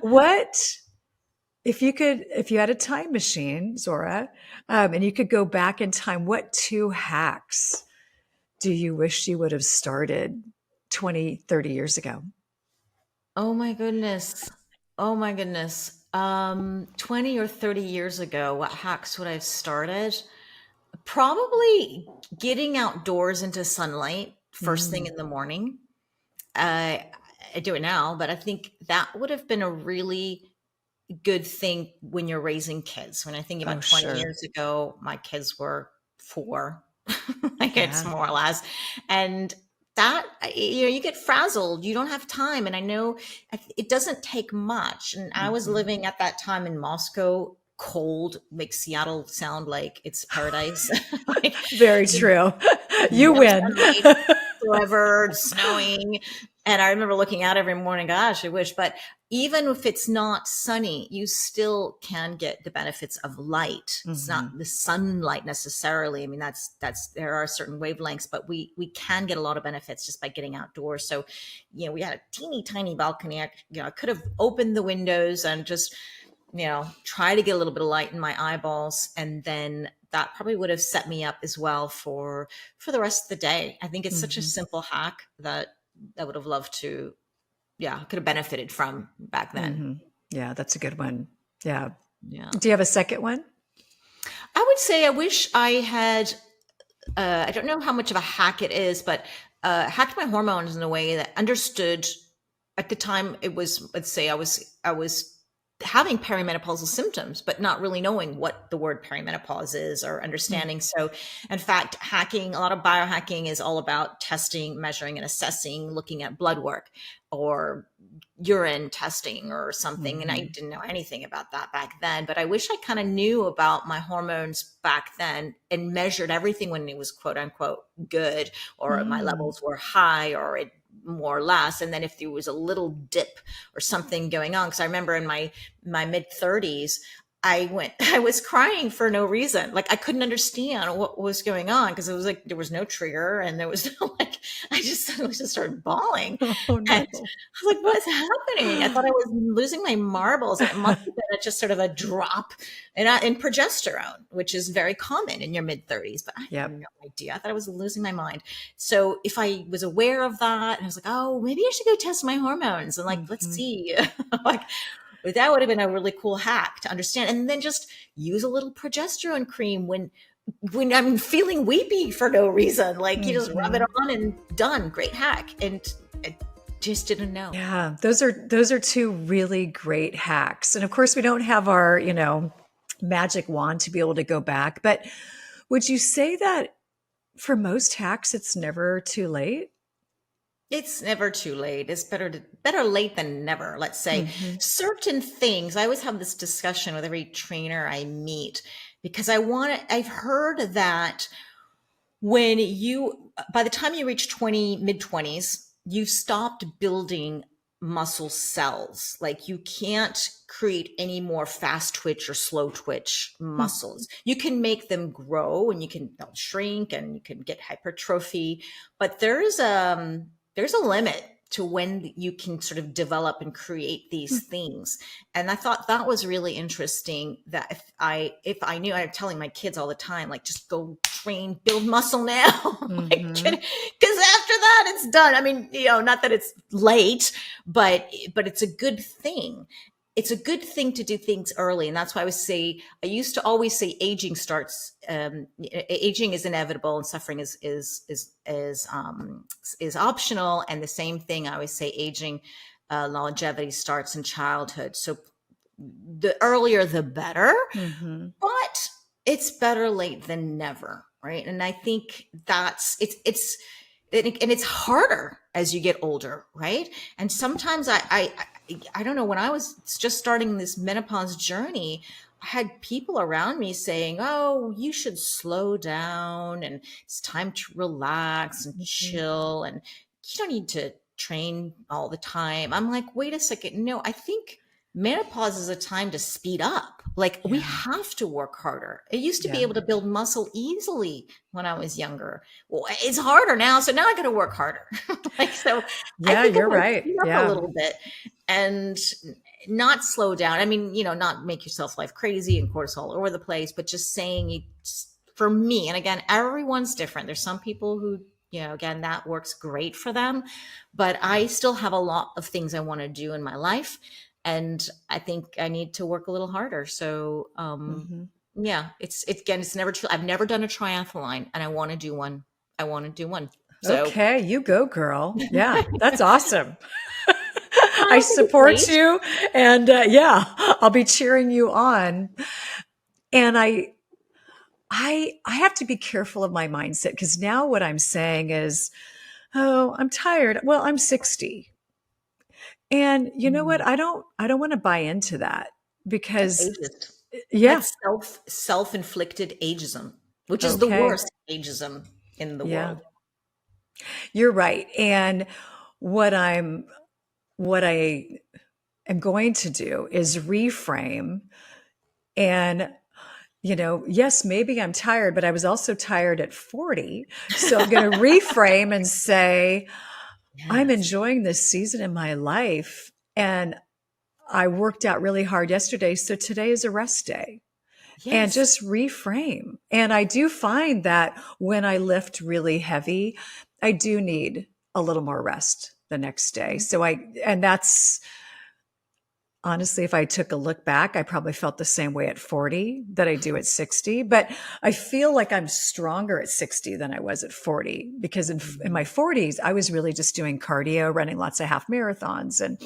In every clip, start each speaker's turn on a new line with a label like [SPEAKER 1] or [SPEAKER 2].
[SPEAKER 1] What if you had a time machine, Zora, and you could go back in time, what two hacks do you wish you would have started 20, 30 years ago?
[SPEAKER 2] Oh my goodness. Oh my goodness. 20 or 30 years ago, what hacks would I have started? Probably getting outdoors into sunlight first thing
[SPEAKER 1] Mm.
[SPEAKER 2] in the morning. I I do it now, but I think that would have been a really good thing when you're raising kids. When I think
[SPEAKER 1] Oh,
[SPEAKER 2] about 20
[SPEAKER 1] sure.
[SPEAKER 2] years ago, my kids were 4. Like it's
[SPEAKER 1] Yeah.
[SPEAKER 2] more or less. And that, you get frazzled. You don't have time. And I know it doesn't take much. And I was
[SPEAKER 1] Mhm.
[SPEAKER 2] living at that time in Moscow. Cold makes Seattle sound like it's paradise. Like
[SPEAKER 1] Very true. You
[SPEAKER 2] no
[SPEAKER 1] win.
[SPEAKER 2] sunlight whatsoever, snowing. And I remember looking out every morning, gosh, I wish. But even if it's not sunny, you still can get the benefits of light. It's not
[SPEAKER 1] Mhm.
[SPEAKER 2] the sunlight necessarily. I mean, that's there are certain wavelengths, but we can get a lot of benefits just by getting outdoors. So, we had a teeny tiny balcony. I could have opened the windows and just try to get a little bit of light in my eyeballs, and then that probably would have set me up as well for the rest of the day. I think it's such a
[SPEAKER 1] Mhm.
[SPEAKER 2] simple hack that I would have loved to, yeah, could have benefited from back then.
[SPEAKER 1] Mhm. Yeah, that's a good one. Yeah.
[SPEAKER 2] Yeah.
[SPEAKER 1] Do you have a second one?
[SPEAKER 2] I would say I wish I had, I don't know how much of a hack it is, but hacked my hormones in a way that understood at the time. It was, let's say I was having perimenopausal symptoms, but not really knowing what the word perimenopause is or
[SPEAKER 1] Mm.
[SPEAKER 2] understanding. So, in fact, hacking, a lot of biohacking is all about testing, measuring, and assessing, looking at blood work or urine testing or something. And I
[SPEAKER 1] Mhm.
[SPEAKER 2] didn't know anything about that back then, but I wish I kind of knew about my hormones back then and measured everything when it was quote unquote good, or my
[SPEAKER 1] Mm.
[SPEAKER 2] levels were high, or it more or less. And then if there was a little dip or something going on, because I remember in my mid 30s, I was crying for no reason. Like I couldn't understand what was going on, because it was like there was no trigger and there was no like, I just started bawling.
[SPEAKER 1] Oh,
[SPEAKER 2] And
[SPEAKER 1] no.
[SPEAKER 2] I was like, what's happening? I thought I was losing my marbles, and it must have been just sort of a drop in progesterone, which is very common in your mid 30s. But I had
[SPEAKER 1] Yep.
[SPEAKER 2] no idea. I thought I was losing my mind. So if I was aware of that, and I was like, oh, maybe I should go test my hormones and like, let's
[SPEAKER 1] Mhm.
[SPEAKER 2] see. Like, that would have been a really cool hack to understand. And then just use a little progesterone cream when I'm feeling weepy for no reason. Like you just rub it
[SPEAKER 1] Mhm.
[SPEAKER 2] on and done. Great hack. And I just didn't know.
[SPEAKER 1] Yeah, those are two really great hacks. And of course, we don't have our, magic wand to be able to go back, but would you say that for most hacks it's never too late?
[SPEAKER 2] It's never too late. It's better late than never. Let's say
[SPEAKER 1] Mhm.
[SPEAKER 2] certain things. I always have this discussion with every trainer I meet, because I've heard that when you by the time you reach 20 mid 20s, you've stopped building muscle cells. Like you can't create any more fast twitch or slow twitch
[SPEAKER 1] Hmm.
[SPEAKER 2] muscles. You can make them grow, and they'll shrink and you can get hypertrophy, but there's a limit to when you can sort of develop and create these things. And I thought that was really interesting, that if I knew, I'm telling my kids all the time, like, just go train, build muscle now. Like, because
[SPEAKER 1] Mhm.
[SPEAKER 2] after that it's done. I mean, not that it's late, but it's a good thing. It's a good thing to do things early. And that's why I used to always say aging starts, aging is inevitable and suffering is optional. And the same thing, I always say aging, longevity starts in childhood. So the earlier the better,
[SPEAKER 1] Mhm.
[SPEAKER 2] but it's better late than never, right? And I think and it's harder as you get older, right? And sometimes I don't know, when I was just starting this menopause journey, I had people around me saying, "Oh, you should slow down, and it's time to relax and
[SPEAKER 1] Mhm.
[SPEAKER 2] chill, and you don't need to train all the time." I'm like, "Wait a second. No, I think menopause is a time to speed up. Like, we
[SPEAKER 1] Yeah.
[SPEAKER 2] have to work harder. It used to be
[SPEAKER 1] Yeah.
[SPEAKER 2] able to build muscle easily when I was younger. Well, it's harder now, so now I got to work harder." Like, so I
[SPEAKER 1] Yeah,
[SPEAKER 2] think I'm
[SPEAKER 1] you're
[SPEAKER 2] going to
[SPEAKER 1] right.
[SPEAKER 2] speed up a
[SPEAKER 1] Yeah.
[SPEAKER 2] little bit. And not slow down. I mean, not make yourself life crazy and cortisol all over the place, but just saying for me, and again, everyone's different. There's some people who, again, that works great for them, but I still have a lot of things I want to do in my life. And I think I need to work a little harder. So,
[SPEAKER 1] Mhm.
[SPEAKER 2] yeah, it's never true. I've never done a triathlon and I want to do one. I want to do one. So
[SPEAKER 1] Okay, you go, girl. Yeah, that's awesome. I
[SPEAKER 2] I think it's
[SPEAKER 1] support
[SPEAKER 2] great.
[SPEAKER 1] you, and yeah, I'll be cheering you on. And I have to be careful of my mindset because now what I'm saying is, oh, I'm tired. Well, I'm 60. And you know what?
[SPEAKER 2] Mm,
[SPEAKER 1] I don't want to buy into that
[SPEAKER 2] that's
[SPEAKER 1] because
[SPEAKER 2] ageist.
[SPEAKER 1] yeah,
[SPEAKER 2] That's self-inflicted ageism, which is the
[SPEAKER 1] okay.
[SPEAKER 2] worst ageism in the
[SPEAKER 1] Yeah.
[SPEAKER 2] world.
[SPEAKER 1] You're right. And what I'm what I am going to do is reframe and yes, maybe I'm tired, but I was also tired at 40. So I'm going to reframe and say, I'm
[SPEAKER 2] Yes.
[SPEAKER 1] enjoying this season in my life. And I worked out really hard yesterday. So today is a rest day and
[SPEAKER 2] Yes.
[SPEAKER 1] just reframe. And I do find that when I lift really heavy, I do need a little more rest the next day. And that's honestly, if I took a look back, I probably felt the same way at 40 that I do at 60. But I feel like I'm stronger at 60 than I was at 40 because in my
[SPEAKER 2] Mhm.
[SPEAKER 1] 40s, I was really just doing cardio, running lots of half marathons and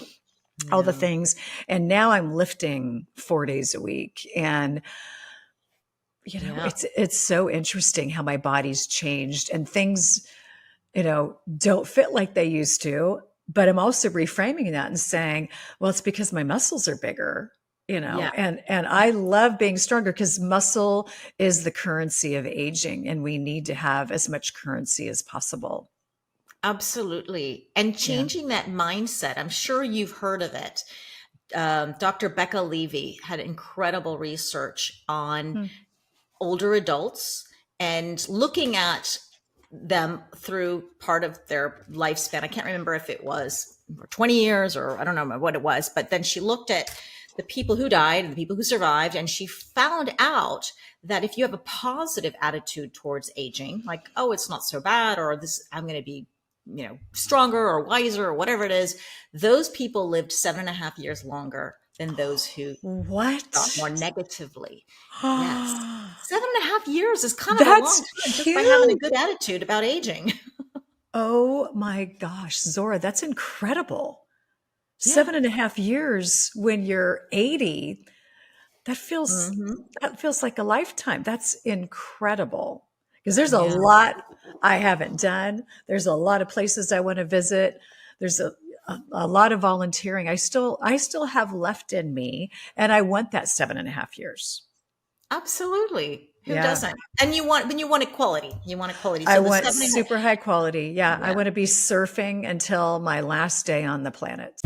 [SPEAKER 1] all the
[SPEAKER 2] Yeah.
[SPEAKER 1] things. And now I'm lifting 4 days a week. And
[SPEAKER 2] Yeah.
[SPEAKER 1] it's so interesting how my body's changed and things, don't fit like they used to. But I'm also reframing that and saying, well, it's because my muscles are bigger,
[SPEAKER 2] Yeah.
[SPEAKER 1] and I love being stronger because muscle is the currency of aging, and we need to have as much currency as possible.
[SPEAKER 2] Absolutely. And
[SPEAKER 1] Yeah.
[SPEAKER 2] changing that mindset, I'm sure you've heard of it. Dr. Becca Levy had incredible research on
[SPEAKER 1] Hmm.
[SPEAKER 2] older adults and looking at them through part of their lifespan. I can't remember if it was 20 years or I don't know what it was, but then she looked at the people who died and the people who survived, and she found out that if you have a positive attitude towards aging, like, oh, it's not so bad, or this, I'm going to be, stronger or wiser or whatever it is, those people lived 7.5 years longer than those who thought
[SPEAKER 1] What?
[SPEAKER 2] more negatively. Yes. 7.5 years is kind of a long
[SPEAKER 1] That's
[SPEAKER 2] time just by having a
[SPEAKER 1] huge.
[SPEAKER 2] good attitude about aging.
[SPEAKER 1] Oh my gosh, Zora, that's incredible.
[SPEAKER 2] Yeah.
[SPEAKER 1] 7.5 years when you're 80. That feels
[SPEAKER 2] Hmm.
[SPEAKER 1] that feels like a lifetime. That's incredible. Because there's a
[SPEAKER 2] Yeah.
[SPEAKER 1] lot I haven't done. There's a lot of places I want to visit. There's a lot of volunteering I still have left in me, and I want that 7.5 years.
[SPEAKER 2] Absolutely. Who
[SPEAKER 1] Yeah.
[SPEAKER 2] doesn't? And you want equality. You want equality.
[SPEAKER 1] I
[SPEAKER 2] So the
[SPEAKER 1] want
[SPEAKER 2] seven and a,
[SPEAKER 1] super high quality. Yeah. I
[SPEAKER 2] yeah.
[SPEAKER 1] want to be surfing until my last day on the planet.